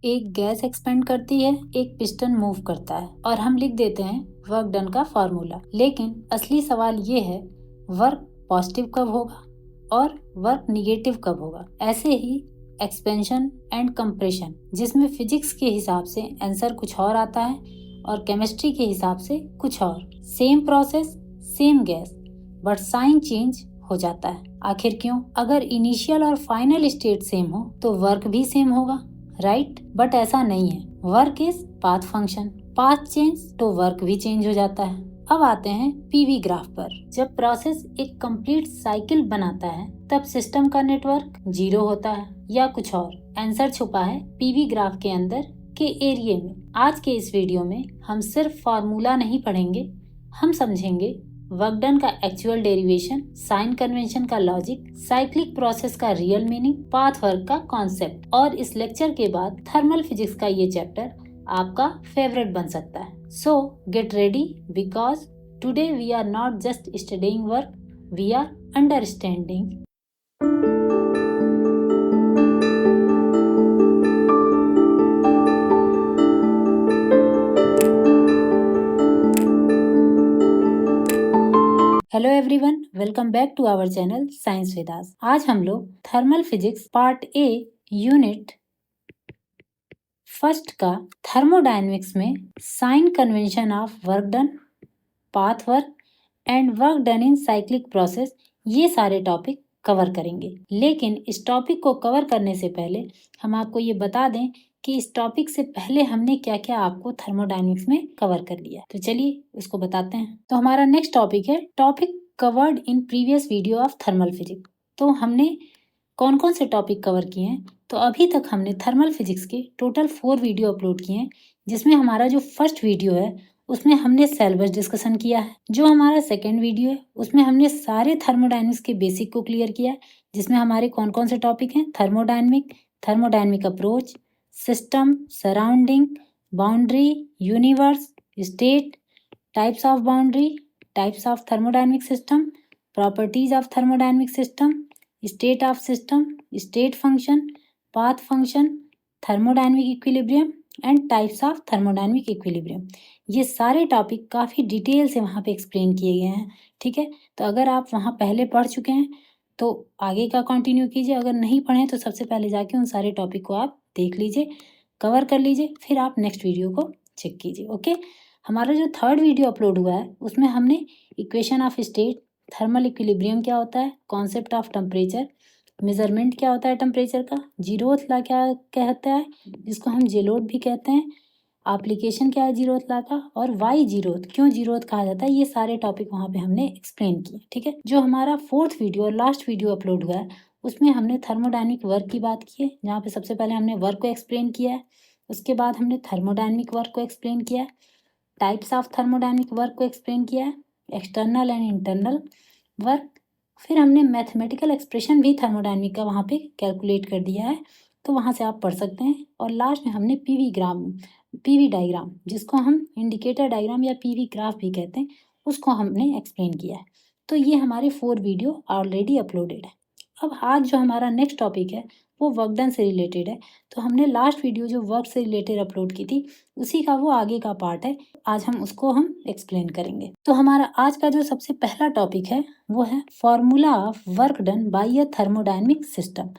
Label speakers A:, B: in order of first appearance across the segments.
A: एक gas expand करती है, एक पिस्टन मूव करता है और हम लिख देते हैं वर्क डन का फॉर्मूला। लेकिन असली सवाल ये है, वर्क पॉजिटिव कब होगा और वर्क निगेटिव कब होगा। ऐसे ही एक्सपेंशन एंड कंप्रेशन, जिसमें फिजिक्स के हिसाब से आंसर कुछ और आता है और केमिस्ट्री के हिसाब से कुछ और। Same process, same gas, but sign change हो जाता है। आखिर क्यों? अगर इनिशियल और फाइनल स्टेट सेम हो तो वर्क भी सेम होगा, राइट? बट ऐसा नहीं है। Work is path function, path change तो वर्क भी चेंज हो जाता है। अब आते हैं पीवी ग्राफ पर। जब प्रोसेस एक कंप्लीट साइकिल बनाता है तब सिस्टम का नेटवर्क 0 होता है या कुछ और। आंसर छुपा है पीवी ग्राफ के अंदर के एरिया में। आज के इस वीडियो में हम सिर्फ फॉर्मूला नहीं पढ़ेंगे, हम समझेंगे वर्क डन का एक्चुअल डेरिवेशन, साइन कन्वेंशन का लॉजिक, साइक्लिक प्रोसेस का रियल मीनिंग, पाथ वर्क का कॉन्सेप्ट। और इस लेक्चर के बाद थर्मल फिजिक्स का ये चैप्टर आपका फेवरेट बन सकता है। So get ready, because today we are not just studying work, we are understanding. Hello everyone, welcome back to our channel science with us. आज हम लोग thermal physics part A unit first का thermodynamics में sign convention of work done, path work and work done in cyclic process, ये सारे topic cover करेंगे। लेकिन इस टॉपिक को कवर करने से पहले हम आपको ये बता दें कि इस टॉपिक से पहले हमने क्या क्या आपको थर्मोडायनेमिक्स में कवर कर लिया। तो चलिए उसको बताते हैं। तो हमारा नेक्स्ट टॉपिक है topic covered in previous video of thermal physics. तो हमने कौन कौन से टॉपिक कवर किए हैं? तो अभी तक हमने थर्मल फिजिक्स के टोटल 4 वीडियो अपलोड किए हैं, जिसमें हमारा जो फर्स्ट वीडियो है उसमें हमने सेल बस डिस्कशन किया है। जो हमारा सेकेंड वीडियो है उसमें हमने सारे थर्मोडायनेमिक्स के बेसिक को क्लियर किया है, जिसमें हमारे कौन कौन से टॉपिक हैं? Thermodynamic, thermodynamic approach, system, surrounding, boundary, universe, state, types of boundary, types of thermodynamic system, properties of thermodynamic system, state of system, state function, path function, thermodynamic equilibrium and types of thermodynamic equilibrium. ये सारे topic काफ़ी detail से वहाँ पे explain किए गए हैं, ठीक है? तो अगर आप वहाँ पहले पढ़ चुके हैं तो आगे का कंटिन्यू कीजिए, अगर नहीं पढ़े तो सबसे पहले जाके उन सारे टॉपिक को आप देख लीजिए, कवर कर लीजिए, फिर आप नेक्स्ट वीडियो को चेक कीजिए, ओके? हमारा जो थर्ड वीडियो अपलोड हुआ है उसमें हमने equation of state, thermal equilibrium क्या होता है, कॉन्सेप्ट ऑफ टेम्परेचर, मेजरमेंट क्या होता है टेम्परेचर का, जीरोथ लॉ क्या कहता है जिसको हम जेलोड भी कहते हैं, एप्लीकेशन क्या है जीरोथ लॉ का, और वाई जीरोथ, क्यों जीरोथ कहा जाता है, ये सारे टॉपिक वहाँ पे हमने एक्सप्लेन किए, ठीक है? जो हमारा फोर्थ वीडियो और लास्ट वीडियो अपलोड हुआ है उसमें हमने थर्मोडायनेमिक वर्क की बात की है, जहाँ पे सबसे पहले हमने वर्क को एक्सप्लेन किया है, उसके बाद हमने थर्मोडायनेमिक वर्क को एक्सप्लेन किया है, टाइप्स ऑफ थर्मोडायनेमिक वर्क को एक्सप्लेन किया है, एक्सटर्नल एंड इंटरनल वर्क, फिर हमने मैथमेटिकल एक्सप्रेशन भी थर्मोडायनेमिक का वहाँ पे कैलकुलेट कर दिया है, तो वहाँ से आप पढ़ सकते हैं। और लास्ट में हमने पीवी डायग्राम, जिसको हम इंडिकेटर डायग्राम या पीवी ग्राफ भी कहते हैं, उसको हमने एक्सप्लेन किया है। तो ये हमारे 4 वीडियो ऑलरेडी अपलोडेड है। अब आज जो हमारा नेक्स्ट टॉपिक है वो वर्क डन से रिलेटेड है। तो हमने लास्ट वीडियो जो वर्क से रिलेटेड अपलोड की थी उसी का वो आगे का पार्ट है, आज उसको हम एक्सप्लेन करेंगे। तो हमारा आज का जो सबसे पहला टॉपिक है वो है formula of work done by a thermodynamic system.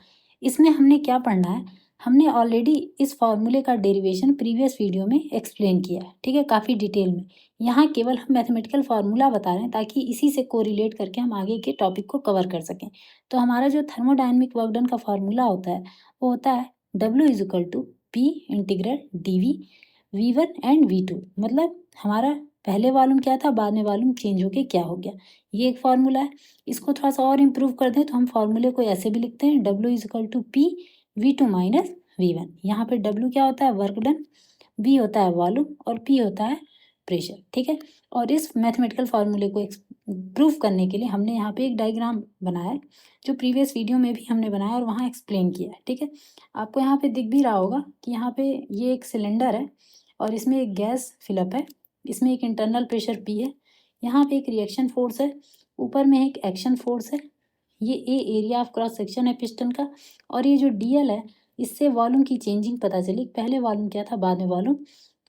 A: इसमें हमने क्या पढ़ना है? हमने ऑलरेडी इस फॉर्मूले का डेरिवेशन प्रीवियस वीडियो में एक्सप्लेन किया है, ठीक है, काफ़ी डिटेल में। यहाँ केवल हम मैथमेटिकल फार्मूला बता रहे हैं ताकि इसी से कोरिलेट करके हम आगे के टॉपिक को कवर कर सकें। तो हमारा जो थर्मोडायनेमिक वर्क डन का फार्मूला होता है वो होता है W is equal to P integral dV V1 and V2। मतलब हमारा पहले वॉल्यूम क्या था, बाद में वॉल्यूम चेंज होके क्या हो गया, ये एक फार्मूला है। इसको थोड़ा सा और इम्प्रूव कर दें तो हम फार्मूले को ऐसे भी लिखते हैं W is equal to P V2 minus V1। यहाँ पे W क्या होता है, वर्क डन, V होता है वॉल्यूम और P होता है प्रेशर, ठीक है? और इस मैथमेटिकल फार्मूले को प्रूव करने के लिए हमने यहाँ पे एक डायग्राम बनाया है, जो प्रीवियस वीडियो में भी हमने बनाया और वहाँ एक्सप्लेन किया है, ठीक है? आपको यहाँ पे दिख भी रहा होगा कि यहाँ पे ये एक सिलेंडर है और इसमें एक गैस फिलअप है, इसमें एक इंटरनल प्रेशर P है, यहाँ पे एक रिएक्शन फोर्स है, ऊपर में एक एक्शन फोर्स है, ये A area of cross section है पिस्टन का, और ये जो DL है इससे वॉल्यूम की चेंजिंग पता चली। पहले वॉल्यूम क्या था, बाद में वॉल्यूम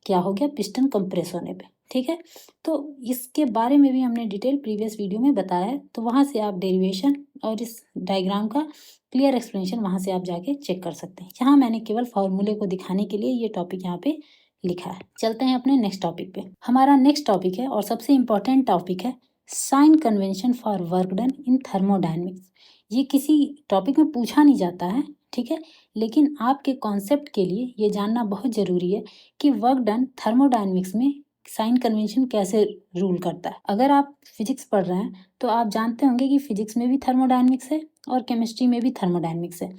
A: क्या हो गया, पिस्टन कंप्रेस होने पे। ठीक है, तो इसके बारे में भी हमने डिटेल प्रीवियस वीडियो में बताया है, तो वहाँ से आप डेरिवेशन और इस डायग्राम का क्लियर एक्सप्लेनेशन वहाँ से आप जाके चेक कर सकते हैं। यहाँ मैंने केवल फॉर्मूले को दिखाने के लिए ये टॉपिक यहाँ पे लिखा है। चलते हैं अपने नेक्स्ट टॉपिक पे। हमारा नेक्स्ट टॉपिक है और सबसे इम्पोर्टेंट टॉपिक है sign convention for work done in thermodynamics. ये किसी टॉपिक में पूछा नहीं जाता है, ठीक है, लेकिन आपके कॉन्सेप्ट के लिए ये जानना बहुत ज़रूरी है कि वर्क डन थर्मोडायनेमिक्स में साइन कन्वेंशन कैसे रूल करता है। अगर आप फिजिक्स पढ़ रहे हैं तो आप जानते होंगे कि फिजिक्स में भी थर्मोडायनेमिक्स है और केमिस्ट्री में भी थर्मोडायनेमिक्स है।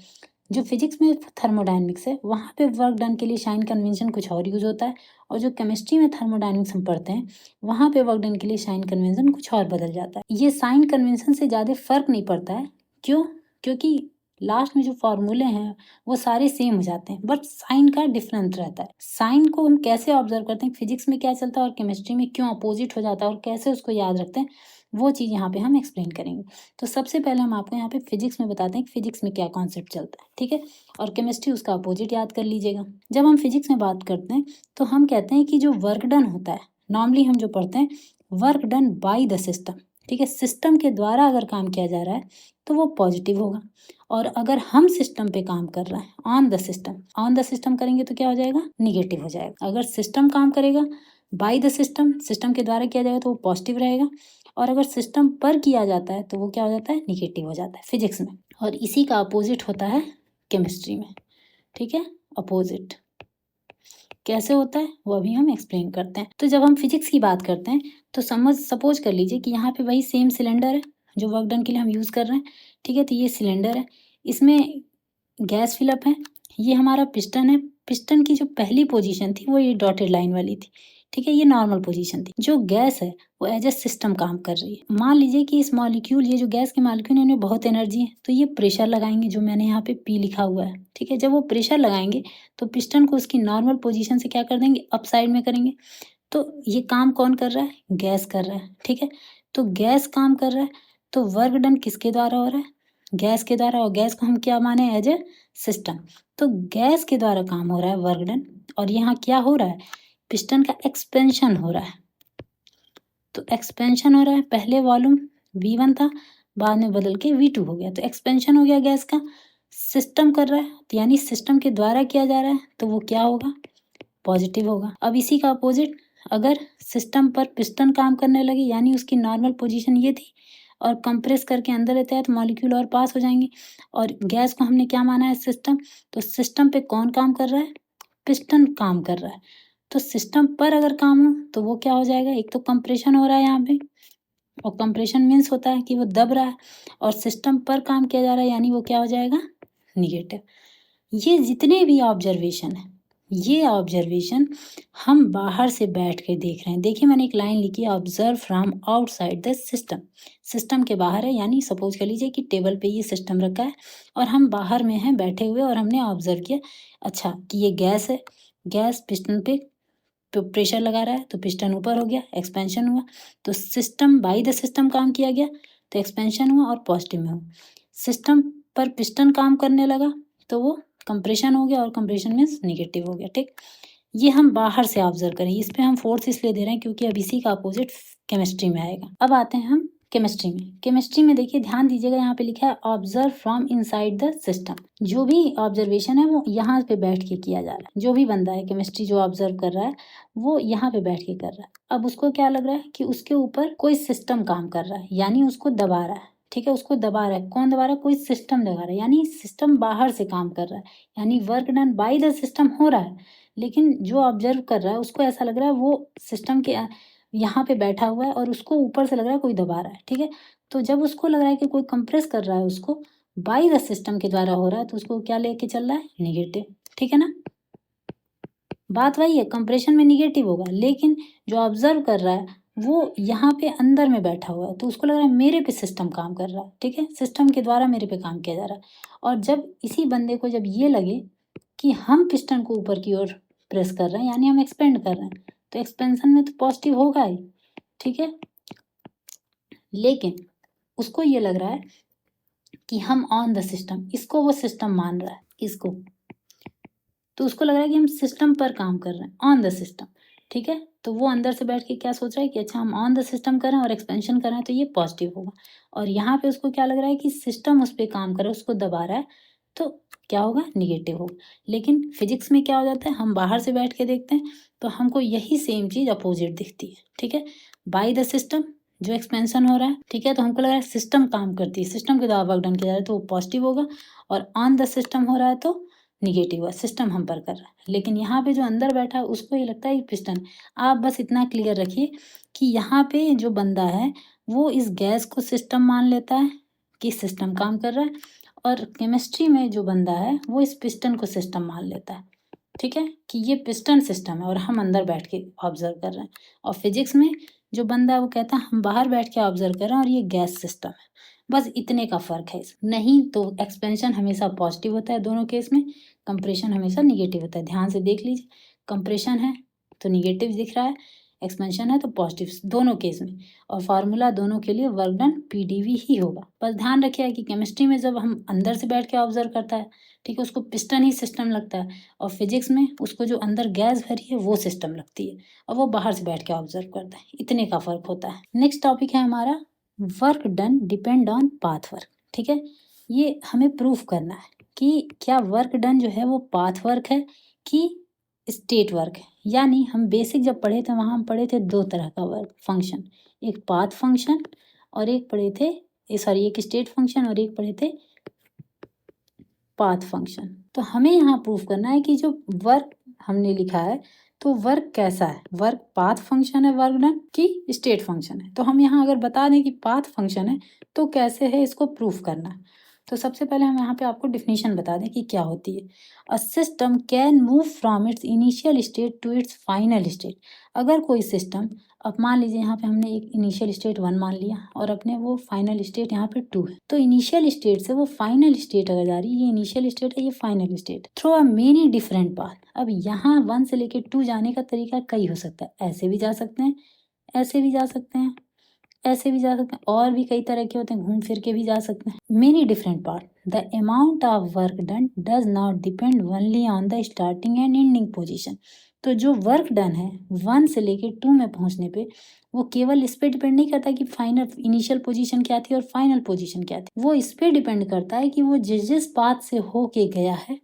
A: जो फिजिक्स में थर्मोडायनेमिक्स है वहाँ पे वर्क डन के लिए साइन कन्वेंशन कुछ और यूज होता है, और जो केमिस्ट्री में थर्मोडायनेमिक्स हम पढ़ते हैं वहाँ पे वर्क डन के लिए साइन कन्वेंशन कुछ और बदल जाता है। ये साइन कन्वेंशन से ज़्यादा फर्क नहीं पड़ता है। क्यों? क्योंकि लास्ट में जो फॉर्मूले हैं वो सारे सेम हो जाते हैं, बट साइन का डिफरेंस रहता है। साइन को हम कैसे ऑब्जर्व करते हैं, फिजिक्स में क्या चलता है और केमिस्ट्री में क्यों अपोजिट हो जाता है और कैसे उसको याद रखते हैं, वो चीज़ यहाँ पे हम एक्सप्लेन करेंगे। तो सबसे पहले हम आपको यहाँ पे फिजिक्स में बताते हैं कि फिजिक्स में क्या कॉन्सेप्ट चलता है, ठीक है, और केमिस्ट्री उसका अपोजिट याद कर लीजिएगा। जब हम फिजिक्स में बात करते हैं तो हम कहते हैं कि जो वर्क डन होता है, नॉर्मली हम जो पढ़ते हैं work done by the system, ठीक है, सिस्टम के द्वारा अगर काम किया जा रहा है तो वो पॉजिटिव होगा। और अगर हम सिस्टम पे काम कर रहे हैं, ऑन द सिस्टम करेंगे तो क्या हो जाएगा, निगेटिव हो जाएगा। अगर सिस्टम काम करेगा बाय द सिस्टम, सिस्टम के द्वारा किया जाएगा तो वो पॉजिटिव रहेगा, और अगर सिस्टम पर किया जाता है तो वो क्या हो जाता है, निगेटिव हो जाता है फिजिक्स में। और इसी का अपोजिट होता है केमिस्ट्री में, ठीक है, अपोजिट कैसे होता है वो अभी हम एक्सप्लेन करते हैं। तो जब हम फिजिक्स की बात करते हैं तो सपोज कर लीजिए कि यहाँ पे वही सेम सिलेंडर है जो वर्क डन के लिए हम यूज़ कर रहे हैं, ठीक है, तो ये सिलेंडर है, इसमें गैस फिलअप है, ये हमारा पिस्टन है। पिस्टन की जो पहली पोजीशन थी वो ये डॉटेड लाइन वाली थी, ठीक है, ये नॉर्मल पोजीशन थी। जो गैस है वो एज ए सिस्टम काम कर रही है। मान लीजिए कि इस मॉलिक्यूल, ये जो गैस के मॉलिक्यूल है इनमें बहुत एनर्जी है, तो ये प्रेशर लगाएंगे, जो मैंने यहाँ पे पी लिखा हुआ है, ठीक है। जब वो प्रेशर लगाएंगे तो पिस्टन को उसकी नॉर्मल पोजीशन से क्या कर देंगे, अप साइड में करेंगे। तो ये काम कौन कर रहा है, गैस कर रहा है, ठीक है। तो गैस काम कर रहा है, तो वर्क डन किसके द्वारा हो रहा है, गैस के द्वारा, और गैस को हम क्या माने, एज ए सिस्टम। तो गैस के द्वारा काम हो रहा है वर्क डन, और यहाँ क्या हो रहा है, पिस्टन का एक्सपेंशन हो रहा है। तो एक्सपेंशन हो रहा है, पहले वॉल्यूम V1 था, बाद में बदल के V2 हो गया, तो एक्सपेंशन हो गया गैस का। सिस्टम कर रहा है, तो यानी सिस्टम के द्वारा किया जा रहा है, तो वो क्या होगा, पॉजिटिव होगा। अब इसी का अपोजिट, अगर सिस्टम पर पिस्टन काम करने लगे, यानी उसकी नॉर्मल पोजीशन ये थी, और कंप्रेस करके अंदर लेते हैं तो मॉलिक्यूल और पास हो जाएंगे, और गैस को हमने क्या माना है, सिस्टम। तो सिस्टम पे कौन काम कर रहा है, पिस्टन काम कर रहा है। तो सिस्टम पर अगर काम हो तो वो क्या हो जाएगा, एक तो कंप्रेशन हो रहा है यहाँ पे, और कंप्रेशन मीन्स होता है कि वो दब रहा है, और सिस्टम पर काम किया जा रहा है, यानी वो क्या हो जाएगा, निगेटिव। ये जितने भी ऑब्जर्वेशन है, ये ऑब्जर्वेशन हम बाहर से बैठ के देख रहे हैं। देखिए मैंने एक लाइन लिखी है, observe from outside the system. System के बाहर है, यानी सपोज कर लीजिए कि टेबल पे ये सिस्टम रखा है और हम बाहर में हैं बैठे हुए, और हमने ऑब्जर्व किया, अच्छा कि ये गैस है, गैस पिस्टन पे प्रेशर लगा रहा है, तो पिस्टन ऊपर हो गया, एक्सपेंशन हुआ। तो सिस्टम बाय द सिस्टम काम किया गया, तो एक्सपेंशन हुआ और पॉजिटिव में हुआ। सिस्टम पर पिस्टन काम करने लगा तो वो कंप्रेशन हो गया, और कंप्रेशन मीन्स निगेटिव हो गया, ठीक। ये हम बाहर से ऑब्जर्व करें, इस पे हम फोर्स इसलिए दे रहे हैं क्योंकि अब इसी का अपोजिट केमिस्ट्री में आएगा। अब आते हैं हम केमिस्ट्री में। केमिस्ट्री में देखिए ध्यान दीजिएगा, यहाँ पे लिखा है observe from inside the system. जो भी ऑब्जर्वेशन है वो यहाँ पे बैठ के किया जा रहा है। जो भी बंदा है केमिस्ट्री जो ऑब्जर्व कर रहा है वो यहाँ पे बैठ के कर रहा है। अब उसको क्या लग रहा है कि उसके ऊपर कोई सिस्टम काम कर रहा है, यानी उसको दबा रहा है, ठीक है, उसको दबा रहा है। कौन दबा रहा है, कोई सिस्टम दबा रहा है, यानी सिस्टम बाहर से काम कर रहा है, यानी work done by the system हो रहा है। लेकिन जो ऑब्जर्व कर रहा है उसको ऐसा लग रहा है वो सिस्टम के यहाँ पे बैठा हुआ है, और उसको ऊपर से लग रहा है कोई दबा रहा है, ठीक है। तो जब उसको लग रहा है कि कोई कंप्रेस कर रहा है उसको, बाय द सिस्टम के द्वारा हो रहा है, तो उसको क्या लेके चल रहा है, निगेटिव, ठीक है ना। बात वही है, कंप्रेशन में निगेटिव होगा, लेकिन जो ऑब्जर्व कर रहा है वो यहाँ पे अंदर में बैठा हुआ है, तो उसको लग रहा है मेरे पे सिस्टम काम कर रहा है, ठीक है, सिस्टम के द्वारा मेरे पे काम किया जा रहा है। और जब इसी बंदे को जब ये लगे कि हम पिस्टन को ऊपर की ओर प्रेस कर रहे हैं, यानी हम एक्सपेंड कर रहे हैं, तो एक्सपेंशन में तो पॉजिटिव होगा ही, ठीक है। लेकिन उसको ये लग रहा है कि हम ऑन द सिस्टम, इसको वो सिस्टम मान रहा है, इसको, तो उसको लग रहा है कि हम सिस्टम पर काम कर रहे हैं, ऑन द सिस्टम, ठीक है। तो वो अंदर से बैठ के क्या सोच रहा है कि अच्छा हम ऑन द सिस्टम कर रहे हैं और एक्सपेंशन कर रहे हैं तो ये पॉजिटिव होगा। और यहाँ पे उसको क्या लग रहा है कि सिस्टम उस पर काम कर रहा है, उसको दबा रहा है, तो क्या होगा, निगेटिव होगा। लेकिन फिजिक्स में क्या हो जाता है, हम बाहर से बैठ के देखते हैं तो हमको यही सेम चीज अपोजिट दिखती है, ठीक है। बाय द सिस्टम जो एक्सपेंशन हो रहा है, ठीक है, तो हमको लग रहा है सिस्टम काम करती है, सिस्टम के द्वारा वर्क डन किया जा रहा है तो वो पॉजिटिव होगा। और ऑन द सिस्टम हो रहा है तो निगेटिव है, सिस्टम हम पर कर रहा है। लेकिन यहाँ पे जो अंदर बैठा है उसको ये लगता है पिस्टन। आप बस इतना क्लियर रखिए कि यहाँ पे जो बंदा है वो इस गैस को सिस्टम मान लेता है कि सिस्टम काम कर रहा है, और केमिस्ट्री में जो बंदा है वो इस पिस्टन को सिस्टम मान लेता है, ठीक है, कि ये पिस्टन सिस्टम है और हम अंदर बैठ के ऑब्जर्व कर रहे हैं। और फिजिक्स में जो बंदा है वो कहता है हम बाहर बैठ के ऑब्जर्व कर रहे हैं और ये गैस सिस्टम है। बस इतने का फर्क है नहीं तो एक्सपेंशन हमेशा पॉजिटिव होता है दोनों केस में, कंप्रेशन हमेशा निगेटिव होता है। ध्यान से देख लीजिए, कंप्रेशन है तो निगेटिव दिख रहा है, एक्सपेंशन है तो पॉजिटिव, दोनों केस में। और फार्मूला दोनों के लिए वर्क डन पीडीवी ही होगा। बस ध्यान रखिए कि केमिस्ट्री में जब हम अंदर से बैठ के ऑब्जर्व करता है, ठीक है, उसको पिस्टन ही सिस्टम लगता है। और फिजिक्स में उसको जो अंदर गैस भरी है वो सिस्टम लगती है और वो बाहर से बैठ के ऑब्जर्व करता है। इतने का फर्क होता है। नेक्स्ट टॉपिक है हमारा work done depend on path work, ठीक है। ये हमें प्रूफ करना है कि क्या वर्क डन जो है वो पाथ वर्क है कि स्टेट वर्क है। यानी हम बेसिक जब पढ़े थे वहाँ हम पढ़े थे दो तरह का वर्क फंक्शन, एक पाथ फंक्शन और एक पढ़े थे सॉरी एक स्टेट फंक्शन और एक पढ़े थे पाथ फंक्शन। तो हमें यहाँ प्रूफ करना है कि जो वर्क हमने लिखा है तो वर्क कैसा है, वर्क पाथ फंक्शन है वर्क डन की स्टेट फंक्शन है। तो हम यहाँ अगर बता दें कि पाथ फंक्शन है तो कैसे है इसको प्रूफ करना है। तो सबसे पहले हम यहाँ पे आपको डिफिनीशन बता दें कि क्या होती है। A system can move from its initial state to its final state. अगर कोई सिस्टम, अब मान लीजिए यहाँ पे हमने एक इनिशियल स्टेट 1 मान लिया और अपने वो फाइनल स्टेट यहाँ पे 2 है, तो इनिशियल स्टेट से वो फाइनल स्टेट अगर जा रही है, ये इनिशियल स्टेट है ये final state, through a many different path. अब यहाँ 1 से लेके 2 जाने का तरीका कई हो सकता है, ऐसे भी जा सकते हैं, ऐसे भी जा सकते हैं, ऐसे भी जा सकते हैं, और भी कई तरह के होते हैं, घूम फिर के भी जा सकते हैं। Many different part. The amount of work done does not depend only on the starting and ending position. तो जो वर्क डन है 1 से लेके 2 में पहुंचने पे वो केवल इस पे डिपेंड नहीं करता कि फाइनल इनिशियल पोजीशन क्या थी और फाइनल पोजीशन क्या थी, वो इस पे डिपेंड करता है कि वो जिस जिस पाथ से होके गया है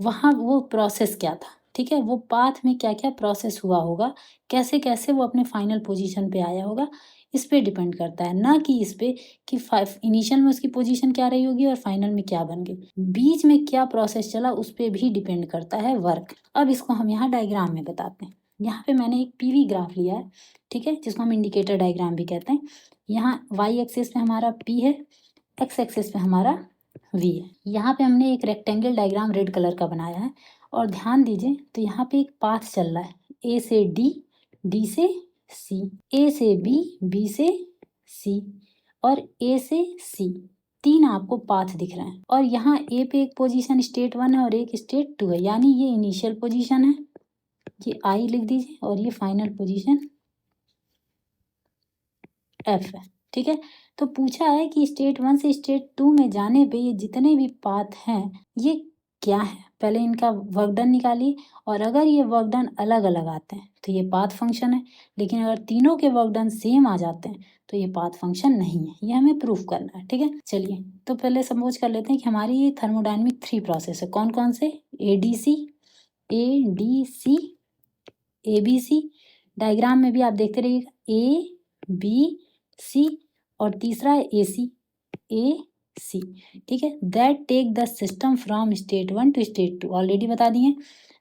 A: वहाँ वो प्रोसेस क्या था, ठीक है, वो पाथ में क्या क्या प्रोसेस हुआ होगा, कैसे कैसे वो अपने फाइनल पोजीशन पे आया होगा, इस पे डिपेंड करता है, ना कि इस पे कि इनिशियल में उसकी पोजीशन क्या रही होगी और फाइनल में क्या बन गई, बीच में क्या प्रोसेस चला उस पे भी डिपेंड करता है वर्क। अब इसको हम यहाँ डायग्राम में बताते हैं। यहाँ पे मैंने एक पीवी ग्राफ लिया है, ठीक है, जिसको हम इंडिकेटर डायग्राम भी कहते हैं। यहाँ वाई एक्सिस पे हमारा पी है, एक्स एक्सिस पे हमारा वी है। यहाँ पे हमने एक रेक्टेंगल डायग्राम रेड कलर का बनाया है और ध्यान दीजिए तो यहाँ पे एक पाथ चल रहा है, ए से डी, डी से सी, ए से बी, बी से सी और ए से सी, 3 आपको पाथ दिख रहे हैं। और यहाँ ए पे एक पोजीशन स्टेट 1 है और एक स्टेट 2 है, यानी ये इनिशियल पोजीशन है, ये आई लिख दीजिए, और ये फाइनल पोजीशन एफ है, ठीक है। तो पूछा है कि स्टेट 1 से स्टेट 2 में जाने पे ये जितने भी पाथ हैं ये क्या है, पहले इनका वर्क डन निकालिए। और अगर ये वर्क डन अलग अलग आते हैं तो ये पाथ फंक्शन है, लेकिन अगर तीनों के वर्क डन सेम आ जाते हैं तो ये पाथ फंक्शन नहीं है। ये हमें प्रूफ करना है, ठीक है। चलिए तो पहले सपोज कर लेते हैं कि हमारी ये थर्मोडायनेमिक 3 प्रोसेस है। कौन कौन से, एडीसी, एडीसी, एबीसी, डायग्राम में भी आप देखते रहिएगा, ए बी सी, और तीसरा है ए सी, ठीक है। That take the system from state 1 to state 2, already बता दिए।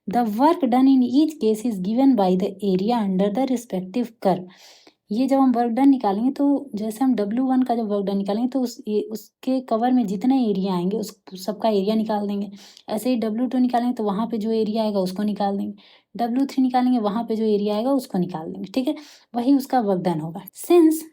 A: The work done in each case is given by the area under the respective curve. ये जब हम वर्क डन निकालेंगे तो जैसे हम W1 का जब वर्क डन निकालेंगे तो उसके कवर में जितने एरिया आएंगे उस सबका एरिया निकाल देंगे। ऐसे ही W2 निकालेंगे तो वहाँ पे जो एरिया आएगा उसको निकाल देंगे, W3 निकालेंगे वहाँ पे जो एरिया आएगा उसको निकाल देंगे, ठीक है। वही उसका वर्क डन होगा। Since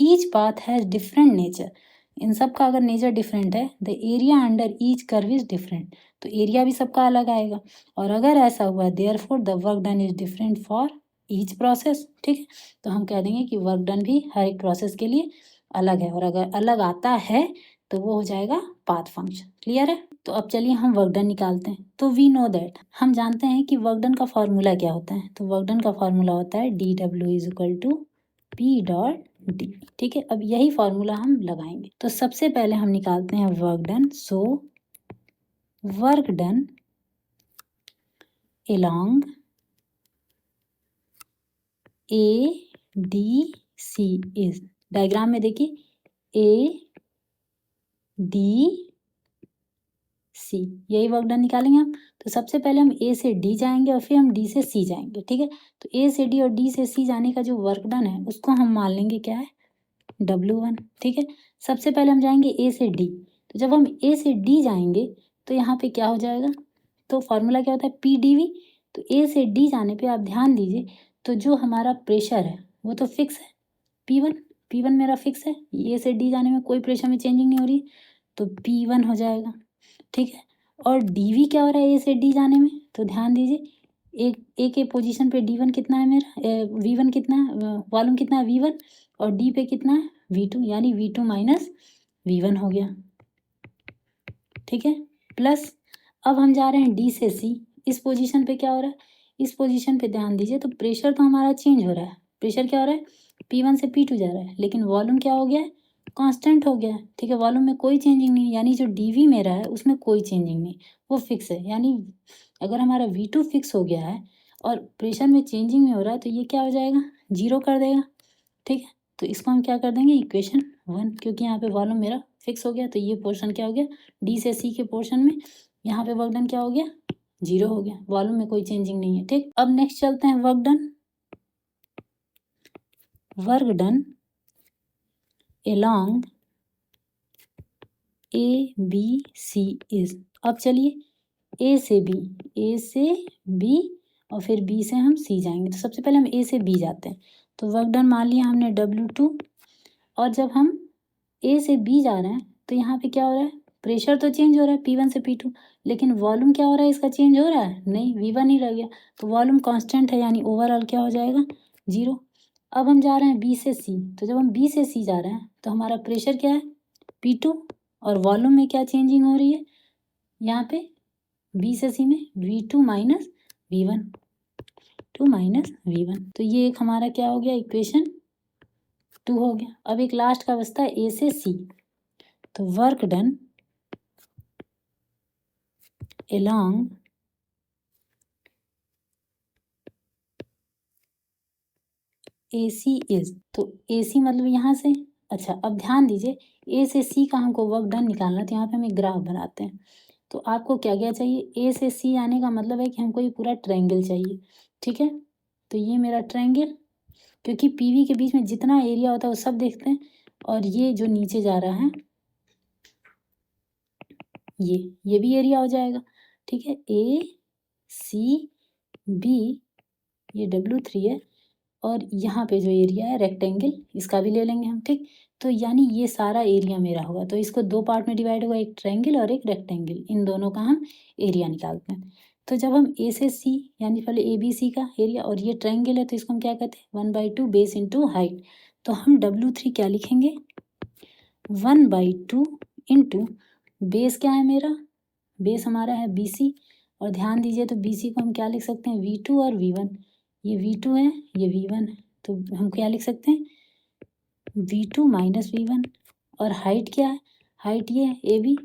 A: each path has different nature, इन सब का अगर नेचर डिफरेंट है, the area under each curve is different, तो एरिया भी सबका अलग आएगा। और अगर ऐसा हुआ therefore the work done is different for each process, ठीक है। तो हम कह देंगे कि वर्क डन भी हर एक प्रोसेस के लिए अलग है, और अगर अलग आता है तो वो हो जाएगा पाथ फंक्शन। क्लियर है। तो अब चलिए हम वर्क डन निकालते हैं। तो वी नो दैट, हम जानते हैं कि वर्क डन का फॉर्मूला क्या होता है। तो वर्क डन का फॉर्मूला होता है DW is equal to P dot D. ठीक है, अब यही फॉर्मूला हम लगाएंगे। तो सबसे पहले हम निकालते हैं work done. So work done along ADC is, diagram में देखिए ADC, यही वर्क डन निकालेंगे हम। तो सबसे पहले हम A से D जाएंगे और फिर हम D से C जाएंगे। ठीक है, तो A से D और D से C जाने का जो वर्क डन है उसको हम मान लेंगे क्या है, W1। ठीक है, सबसे पहले हम जाएंगे A से D। तो जब हम A से D जाएंगे तो यहाँ पे क्या हो जाएगा, तो फॉर्मूला क्या होता है PdV। तो A से D जाने पे आप ध्यान दीजिए, तो जो हमारा प्रेशर है वो तो फिक्स है, P1 मेरा फिक्स है। A से D जाने में कोई प्रेशर में चेंजिंग नहीं हो रही, तो P1 हो जाएगा। ठीक है, और DV क्या हो रहा है A से D जाने में, तो ध्यान दीजिए A के पोजीशन पे D1 कितना है मेरा, V1 कितना है, वॉल्यूम कितना है V1, और D पे कितना है V2, यानी V2 माइनस V1 हो गया। ठीक है, प्लस अब हम जा रहे हैं D से C। इस पोजीशन पे क्या हो रहा है, इस पोजीशन पे ध्यान दीजिए, तो प्रेशर तो हमारा चेंज हो रहा है। प्रेशर क्या हो रहा है, P1 से P2 जा रहा है, लेकिन वॉल्यूम क्या हो गया है, कांस्टेंट हो गया है। ठीक है, वॉल्यूम में कोई चेंजिंग नहीं, यानी जो DV मेरा है उसमें कोई चेंजिंग नहीं, वो फिक्स है। यानी अगर हमारा V2 फिक्स हो गया है और प्रेशर में चेंजिंग नहीं हो रहा है, तो ये क्या हो जाएगा, 0 कर देगा। ठीक है, तो इसको हम क्या कर देंगे, इक्वेशन 1, क्योंकि यहाँ पे वॉल्यूम मेरा फिक्स हो गया। तो ये पोर्शन क्या हो गया, D से C के पोर्शन में यहाँ पे वर्क डन क्या हो गया, 0 हो गया, वॉल्यूम में कोई चेंजिंग नहीं है। ठीक, अब नेक्स्ट चलते हैं work done. Work done along ABC is, अब चलिए A से B और फिर B से हम C जाएंगे। तो सबसे पहले हम A से B जाते हैं। तो वर्क डन मान लिया हमने W2, और जब हम A से B जा रहे हैं तो यहाँ पे क्या हो रहा है, प्रेशर तो चेंज हो रहा है P1 से P2, लेकिन वॉल्यूम क्या हो रहा है, इसका चेंज हो रहा है नहीं, V1 ही रह गया। तो वॉल्यूम कांस्टेंट है, यानी ओवरऑल क्या हो जाएगा, 0। अब हम जा रहे हैं B से C। तो जब हम B से C जा रहे हैं तो हमारा प्रेशर क्या है P2, और वॉल्यूम में क्या चेंजिंग हो रही है, यहाँ पे B से C में V2 minus V1, 2 minus V1। तो ये एक हमारा क्या हो गया, इक्वेशन 2 हो गया। अब एक लास्ट का बचता है A से C। तो work done along AC is, तो AC मतलब यहाँ से, अच्छा अब ध्यान दीजिए A से C का हमको वर्क डन निकालना, तो यहाँ पे हम एक ग्राफ बनाते हैं। तो आपको क्या क्या चाहिए, A से C आने का मतलब है कि हमको ये पूरा ट्रायंगल चाहिए। ठीक है, तो ये मेरा ट्रायंगल, क्योंकि PV के बीच में जितना एरिया होता है वो सब देखते हैं, और ये जो नीचे जा रहा है ये भी एरिया हो जाएगा। ठीक है, ACB, ये W3 है, और यहाँ पे जो एरिया है रेक्टेंगल, इसका भी ले लेंगे हम। ठीक, तो यानी ये सारा एरिया मेरा होगा। तो इसको दो पार्ट में डिवाइड होगा, एक ट्रायंगल और एक रेक्टेंगल, इन दोनों का हम एरिया निकालते हैं। तो जब हम A से C, यानी पहले ABC का एरिया, और ये ट्रायंगल है तो इसको हम क्या कहते हैं, 1/2 बेस इंटू हाइट। तो हम W3 क्या लिखेंगे, 1/2 इंटू बेस क्या है मेरा, बेस हमारा है BC, और ध्यान दीजिए तो BC को हम क्या लिख सकते हैं, V2 और V1। ये V2 है, ये V1 है, तो हम क्या लिख सकते हैं, V2 माइनस V1। और हाइट क्या है, हाइट ये है AB,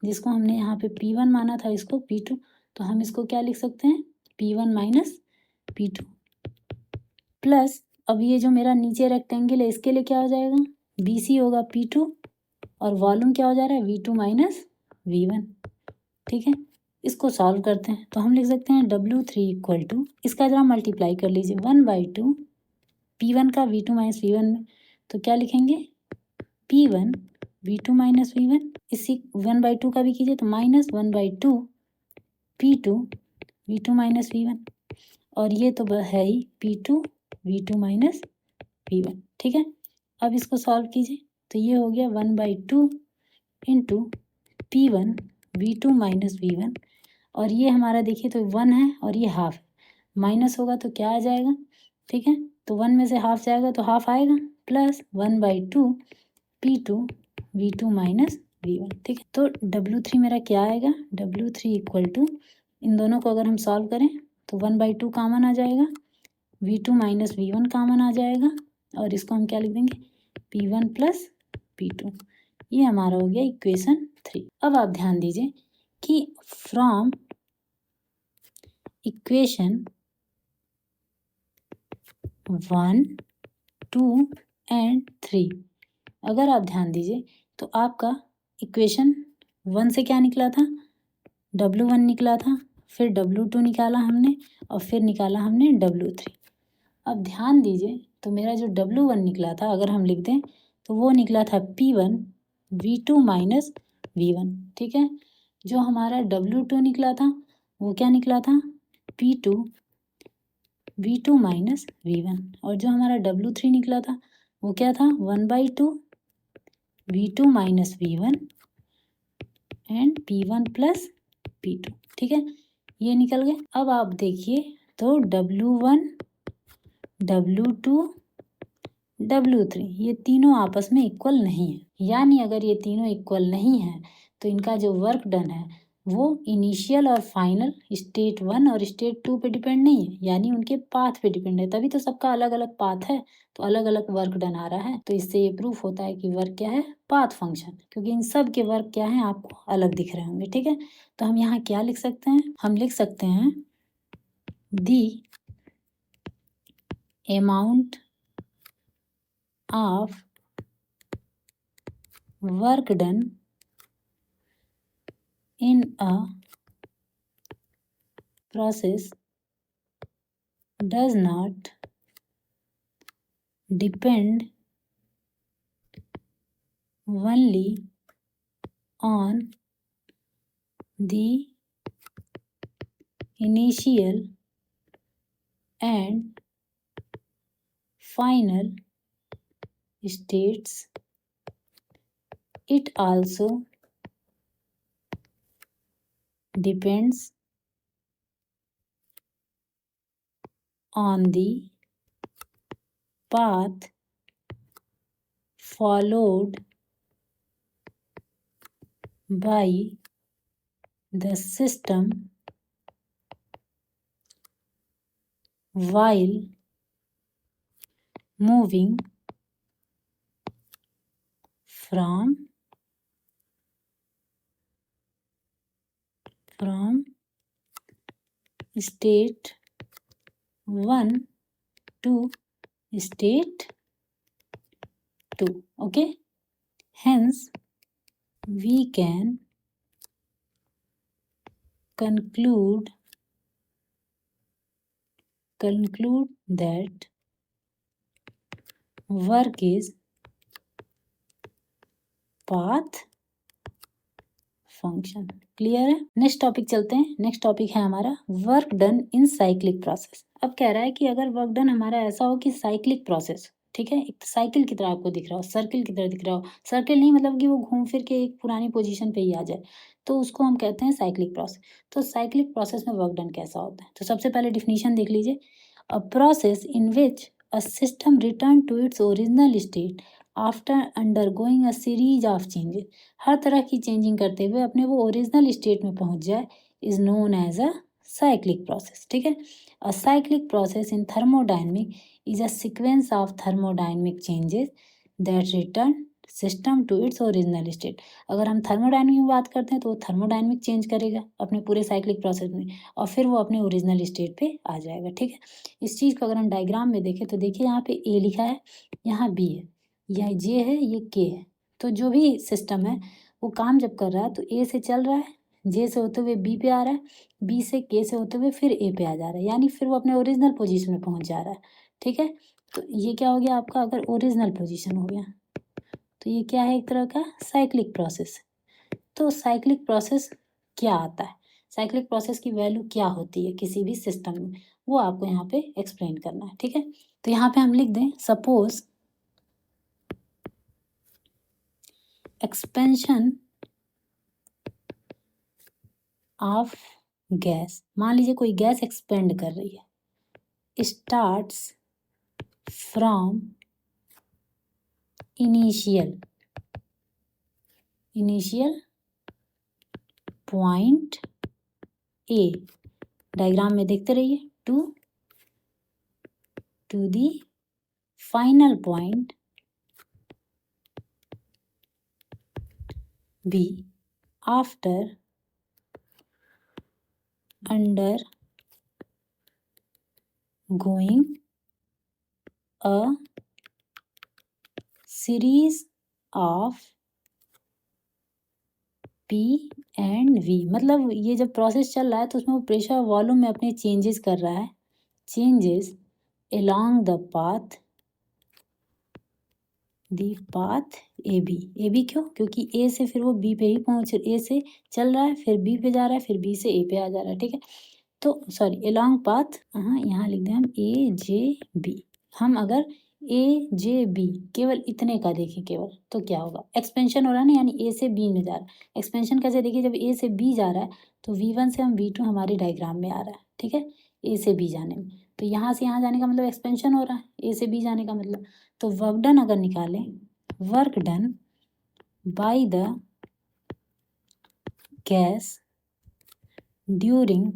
A: जिसको हमने यहाँ पे P1 माना था, इसको P2, तो हम इसको क्या लिख सकते हैं, P1 माइनस P2 प्लस, अब ये जो मेरा नीचे रेक्टेंगल है इसके लिए क्या हो जाएगा, BC होगा P2, और वॉल्यूम क्या हो जा रहा है, V2 माइनस V1। ठीक है, इसको सॉल्व करते हैं तो हम लिख सकते हैं W3 इक्वल टू, इसका जरा मल्टीप्लाई कर लीजिए, 1/2 P1 का V2 माइनस V1 में, तो क्या लिखेंगे, P1 V2 माइनस V1, इसी 1/2 का भी कीजिए तो minus 1/2 P2 V2 minus V1, और ये तो है ही P2 V2 माइनस V1। ठीक है, अब इसको सॉल्व कीजिए तो ये हो गया 1/2 into P1 V2 minus V1, और ये हमारा देखिए तो 1 है और ये हाफ है, माइनस होगा तो क्या आ जाएगा। ठीक है, तो 1 में से हाफ जाएगा तो हाफ आएगा, plus 1/2 P2 V2 minus V1, ठीक है। तो W3 मेरा क्या आएगा, W3 इक्वल टू, इन दोनों को अगर हम सॉल्व करें तो 1/2 कॉमन आ जाएगा, V2 माइनस V1 कॉमन आ जाएगा, और इसको हम क्या लिख देंगे, P1 प्लस P2। ये हमारा हो गया इक्वेशन 3। अब आप ध्यान दीजिए कि फ्रॉम इक्वेशन 1, 2 एंड 3, अगर आप ध्यान दीजिए तो आपका इक्वेशन 1 से क्या निकला था, W1 निकला था, फिर W2 निकाला हमने, और फिर निकाला हमने W3। अब ध्यान दीजिए तो मेरा जो W1 निकला था अगर हम लिख दें तो वो निकला था P1 V2 माइनस V1, ठीक है। जो हमारा W2 निकला था वो क्या निकला था, P2 V2 माइनस V1, और जो हमारा W3 निकला था वो क्या था, 1/2 V2 minus V1 and P1 plus P2, ठीक है। ये निकल गए। अब आप देखिए तो W1, W2, W3 ये तीनों आपस में इक्वल नहीं है, यानी अगर ये तीनों इक्वल नहीं है तो इनका जो वर्क डन है वो इनिशियल और फाइनल स्टेट 1 और स्टेट 2 पे डिपेंड नहीं है, यानी उनके पाथ पे डिपेंड है। तभी तो सबका अलग अलग पाथ है, तो अलग अलग वर्क डन आ रहा है। तो इससे ये प्रूफ होता है कि वर्क क्या है, पाथ फंक्शन, क्योंकि इन सब के वर्क क्या है आपको अलग दिख रहे होंगे, ठीक है। तो हम यहाँ क्या लिख सकते हैं, हम लिख सकते हैं the amount of work done in a process does not depend only on the initial and final states. It also depends on the path followed by the system while moving from state 1 to state 2, okay. Hence we can conclude that work is path function. Clear है। Next topic चलते हैं। Next topic है हमारा work done in cyclic process. अब कह रहा है कि अगर वर्क डन हमारा ऐसा हो कि साइक्लिक प्रोसेस, ठीक है, एक साइकिल की तरह आपको दिख रहा हो, सर्किल की तरह दिख रहा हो, सर्किल नहीं मतलब कि वो घूम फिर के एक पुरानी पोजीशन पे ही आ जाए, तो उसको हम कहते हैं साइक्लिक प्रोसेस। तो साइक्लिक प्रोसेस में वर्क डन कैसा होता है, तो सबसे पहले डिफिनीशन देख लीजिए। A process in which a system return to its original state after undergoing a series of changes, हर तरह की चेंजिंग करते हुए अपने वो ओरिजिनल स्टेट में पहुंच जाए, is known as a cyclic process, ठीक है। A cyclic process in thermodynamic is a sequence of thermodynamic changes that return system to its original state. अगर हम थर्मोडायनेमिक में बात करते हैं तो वो थर्मोडायनेमिक चेंज करेगा अपने पूरे साइक्लिक प्रोसेस में, और फिर वो अपने ओरिजिनल स्टेट पे आ जाएगा, ठीक है। इस चीज़ को अगर हम डायग्राम में देखें तो देखिए यहाँ पे ए लिखा है, यहाँ बी है, यह जे है, ये के है। तो जो भी सिस्टम है वो काम जब कर रहा है तो ए से चल रहा है, जे से होते हुए बी पे आ रहा है, बी से के से होते हुए फिर ए पे आ जा रहा है, यानी फिर वो अपने ओरिजिनल पोजीशन में पहुंच जा रहा है, ठीक है। तो ये क्या हो गया आपका, अगर ओरिजिनल पोजीशन हो गया तो ये क्या है, एक तरह का साइक्लिक प्रोसेस। तो साइक्लिक प्रोसेस क्या आता है, साइक्लिक प्रोसेस की वैल्यू क्या होती है किसी भी सिस्टम में, वो आपको यहाँ पे एक्सप्लेन करना है, ठीक है। तो यहाँ पे हम लिख दें, सपोज एक्सपेंशन ऑफ गैस, मान लीजिए कोई गैस एक्सपेंड कर रही है, starts from initial initial point A, diagram में देखते रहिए, to the final point B after undergoing a series of P and V. मतलब ये जब प्रोसेस चल रहा है तो उसमें वो प्रेशर वॉल्यूम में अपने चेंजेस कर रहा है, changes along the path A B क्यों? क्योंकि ए से फिर वो बी पे ही पहुंच, ए से चल रहा है फिर बी पे जा रहा है फिर बी से ए पे आ जा रहा है, ठीक है। तो सॉरी along पाथ, यहाँ लिख दें हम ए जे बी। हम अगर ए जे बी केवल इतने का देखें केवल, तो क्या होगा? एक्सपेंशन हो रहा है ना, यानी ए से बी में जा रहा है। एक्सपेंशन कैसे देखिए? जब ए से बी जा रहा है तो V1 से हम V2 हमारे डायग्राम में आ रहा है, ठीक है, ए से बी जाने में। तो यहाँ से यहाँ जाने का मतलब एक्सपेंशन हो रहा है, ए से बी जाने का मतलब। तो वर्क डन अगर निकालें, work done by the gas during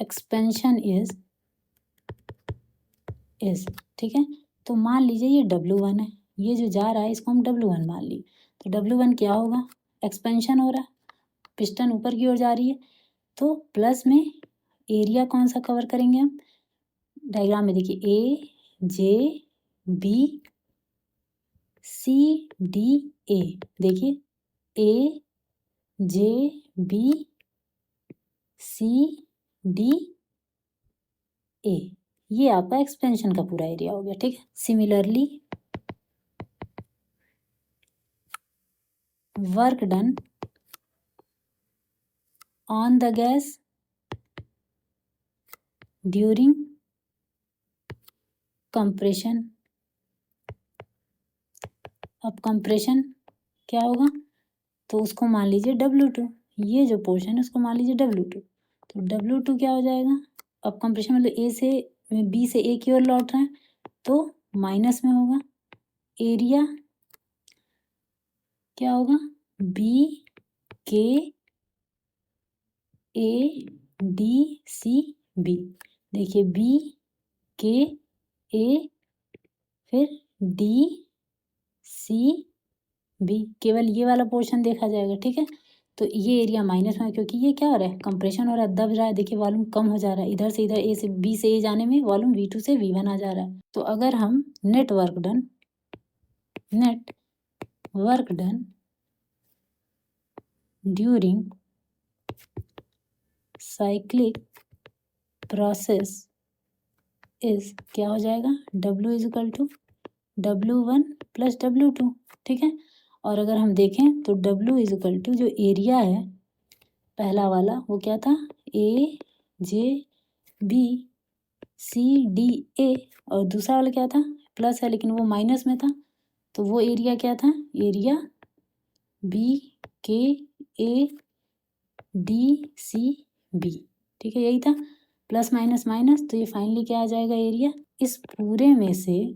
A: expansion is, ठीक है। तो मान लीजिए ये W1 है, ये जो जा रहा है इसको हम W1 मान ली। तो W1 क्या होगा? एक्सपेंशन हो रहा है, पिस्टन ऊपर की ओर जा रही है, तो प्लस में एरिया कौन सा कवर करेंगे हम? डायग्राम में देखिए ए जे बी सी डी ए, देखिए ए जे बी सी डी ए, ये आपका एक्सपेंशन का पूरा एरिया हो गया, ठीक है। Similarly work done on the gas during compression। अब कंप्रेशन क्या होगा? तो उसको मान लीजिए W2, ये जो पोर्शन है उसको मान लीजिए W2। तो W2 क्या हो जाएगा? अब कंप्रेशन मतलब ए से बी से ए की ओर लौट रहे हैं तो माइनस में होगा, एरिया क्या होगा? बी के ए डी सी बी, देखिए बी के ए फिर डी सी बी, केवल ये वाला पोर्शन देखा जाएगा, ठीक है। तो ये एरिया माइनस में, क्योंकि ये क्या हो रहा है? कंप्रेशन हो रहा है, दब रहा है, देखिए वॉल्यूम कम हो जा रहा है, इधर से इधर ए से बी से ए जाने में वॉल्यूम V2 से V1 आ जा रहा है। तो अगर हम net work done during cyclic process is, क्या हो जाएगा? W is equal to W1 plus W2, ठीक है। और अगर हम देखें तो W इज इक्वल टू जो एरिया है पहला वाला वो क्या था? ए जे बी सी डी ए, और दूसरा वाला क्या था? प्लस है लेकिन वो माइनस में था, तो वो एरिया क्या था? एरिया बी के ए डी सी बी, ठीक है, यही था। प्लस माइनस माइनस, तो ये फाइनली क्या आ जाएगा? एरिया। इस पूरे में से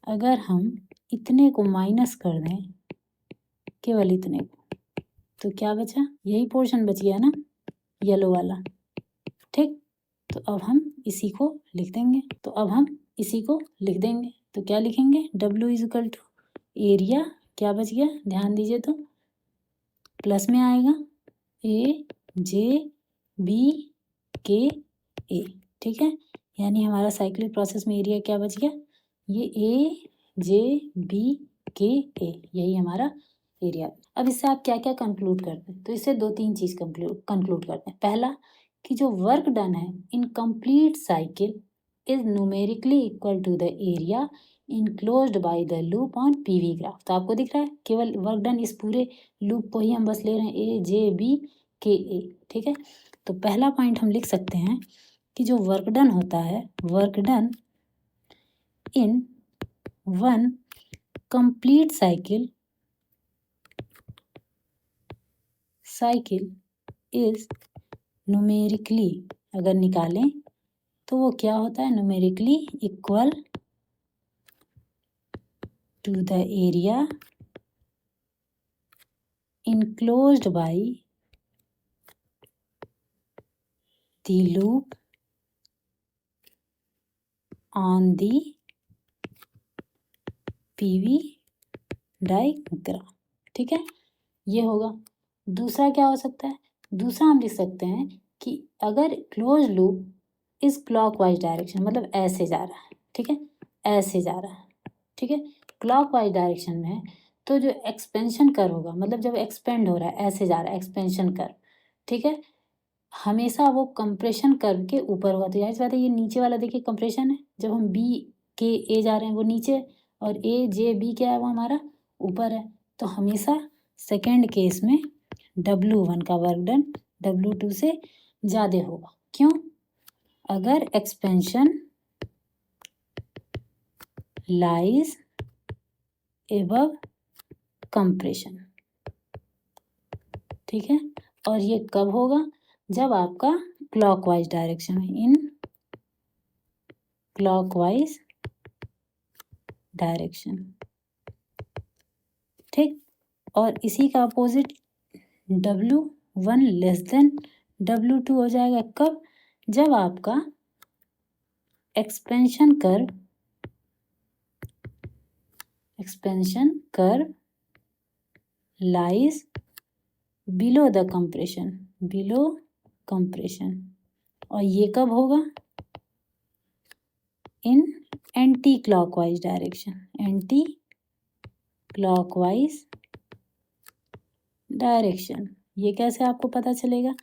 A: अगर हम इतने को माइनस कर दें, केवल इतने को, तो क्या बचा? यही पोर्शन बच गया ना, येलो वाला, ठीक। तो अब हम इसी को लिख देंगे, तो क्या लिखेंगे? W is equal to area, क्या बच गया? ध्यान दीजिए तो प्लस में आएगा ए जे बी के ए, ठीक है। यानी हमारा साइक्लिक प्रोसेस में एरिया क्या बच गया? ये ए जे बी के ए, यही हमारा एरिया। अब इससे आप क्या क्या कंक्लूड करते हैं? तो इससे दो तीन चीज़ कंक्लूड करते हैं। पहला कि जो वर्क डन है in complete cycle is numerically equal to the area enclosed by the loop on PV graph. तो आपको दिख रहा है केवल वर्क डन, इस पूरे लूप को ही हम बस ले रहे हैं, ए जे बी के ए, ठीक है। तो पहला पॉइंट हम लिख सकते हैं कि जो वर्क डन होता है, work done in one complete cycle is numerically, अगर निकालें तो वो क्या होता है? Numerically equal to the area enclosed by the loop on the PV diagram. ठीक है, ये होगा। दूसरा क्या हो सकता है? दूसरा हम लिख सकते हैं कि अगर क्लोज लूप इस क्लॉकवाइज डायरेक्शन, मतलब ऐसे जा रहा है, ठीक है, ऐसे जा रहा है, ठीक है, क्लॉकवाइज डायरेक्शन में है, तो जो एक्सपेंशन कर्व होगा, मतलब जब एक्सपेंड हो रहा है, ऐसे जा रहा है एक्सपेंशन कर्व, ठीक है, हमेशा वो कंप्रेशन कर्व के ऊपर होगा। तो जाहिर सी बात है, ये नीचे वाला देखिए कंप्रेशन है, जब हम बी के ए जा रहे हैं वो नीचे, और ए जे बी क्या है वो हमारा ऊपर है। तो हमेशा सेकेंड केस में W1 का वर्क डन W2 से ज़्यादा होगा। क्यों? अगर एक्सपेंशन लाइज एबव कंप्रेशन, ठीक है, और ये कब होगा? जब आपका क्लॉकवाइज डायरेक्शन है, इन क्लॉकवाइज डायरेक्शन, ठीक। और इसी का opposite W1 less than W2 हो जाएगा कब? जब आपका expansion curve lies below the compression, below compression. और ये कब होगा? In anti clockwise direction, anti clockwise direction. ये कैसे आपको पता चलेगा?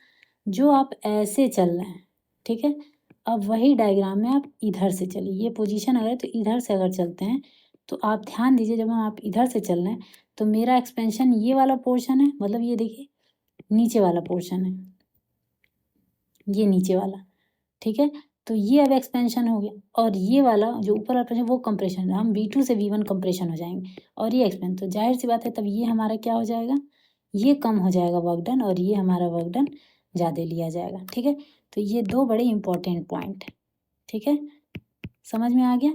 A: जो आप ऐसे चल रहे हैं, ठीक है, अब वही डायग्राम में आप इधर से चलिए, ये पोजीशन अगर है तो इधर से अगर चलते हैं तो आप ध्यान दीजिए, जब हम आप इधर से चल रहे हैं तो मेरा एक्सपेंशन ये वाला पोर्शन है, मतलब ये देखिए नीचे वाला पोर्शन है, ये नीचे वाला, ठीक है, तो ये अब एक्सपेंशन हो गया, और ये वाला जो ऊपर वाला पोर्शन वो कंप्रेशन है, हम V2 से V1 कंप्रेशन हो जाएंगे, और ये एक्सपेंशन, तो जाहिर सी बात है तब ये हमारा क्या हो जाएगा? ये कम हो जाएगा वर्क डन, और ये हमारा वर्क डन ज़्यादा लिया जाएगा। ठीक है, तो ये दो बड़े इंपॉर्टेंट पॉइंट है। ठीक है, समझ में आ गया?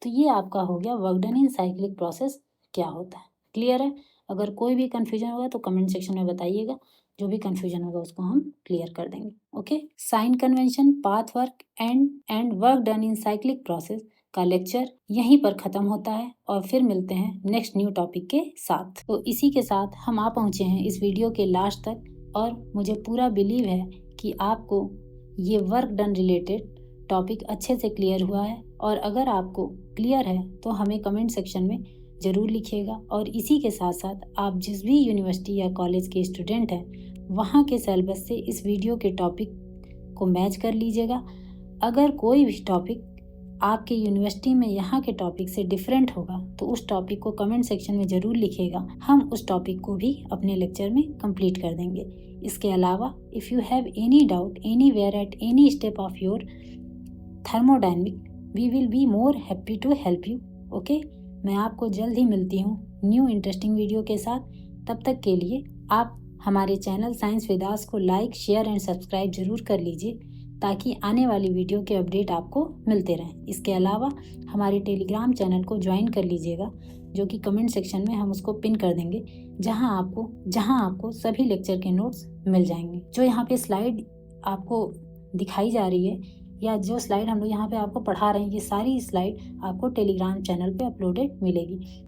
A: तो ये आपका हो गया work done in cyclic process क्या होता है। क्लियर है? अगर कोई भी कन्फ्यूजन होगा तो कमेंट सेक्शन में बताइएगा, जो भी कन्फ्यूजन होगा उसको हम क्लियर कर देंगे। Okay, sign convention, path work and work done in cyclic process का लेक्चर यहीं पर ख़त्म होता है, और फिर मिलते हैं नेक्स्ट न्यू टॉपिक के साथ। तो इसी के साथ हम आ पहुँचे हैं इस वीडियो के लास्ट तक, और मुझे पूरा बिलीव है कि आपको ये वर्क डन रिलेटेड टॉपिक अच्छे से क्लियर हुआ है। और अगर आपको क्लियर है तो हमें कमेंट सेक्शन में ज़रूर लिखिएगा, और इसी के साथ साथ आप जिस भी यूनिवर्सिटी या कॉलेज के स्टूडेंट हैं वहाँ के सिलेबस से इस वीडियो के टॉपिक को मैच कर लीजिएगा। अगर कोई भी टॉपिक आपके यूनिवर्सिटी में यहाँ के टॉपिक से डिफरेंट होगा तो उस टॉपिक को कमेंट सेक्शन में ज़रूर लिखिएगा, हम उस टॉपिक को भी अपने लेक्चर में कंप्लीट कर देंगे। इसके अलावा if you have any doubt anywhere at any step of your thermodynamic, we will be more happy to help you. Okay, मैं आपको जल्द ही मिलती हूँ न्यू इंटरेस्टिंग वीडियो के साथ। तब तक के लिए आप हमारे चैनल साइंस विद आस को लाइक, शेयर एंड सब्सक्राइब जरूर कर लीजिए, ताकि आने वाली वीडियो के अपडेट आपको मिलते रहें। इसके अलावा हमारे टेलीग्राम चैनल को ज्वाइन कर लीजिएगा, जो कि कमेंट सेक्शन में हम उसको पिन कर देंगे, जहां आपको सभी लेक्चर के नोट्स मिल जाएंगे। जो यहाँ पे स्लाइड आपको दिखाई जा रही है, या जो स्लाइड हम लोग यहाँ पे आपको पढ़ा रहे हैं, ये सारी स्लाइड आपको टेलीग्राम चैनल पे अपलोडेड मिलेगी।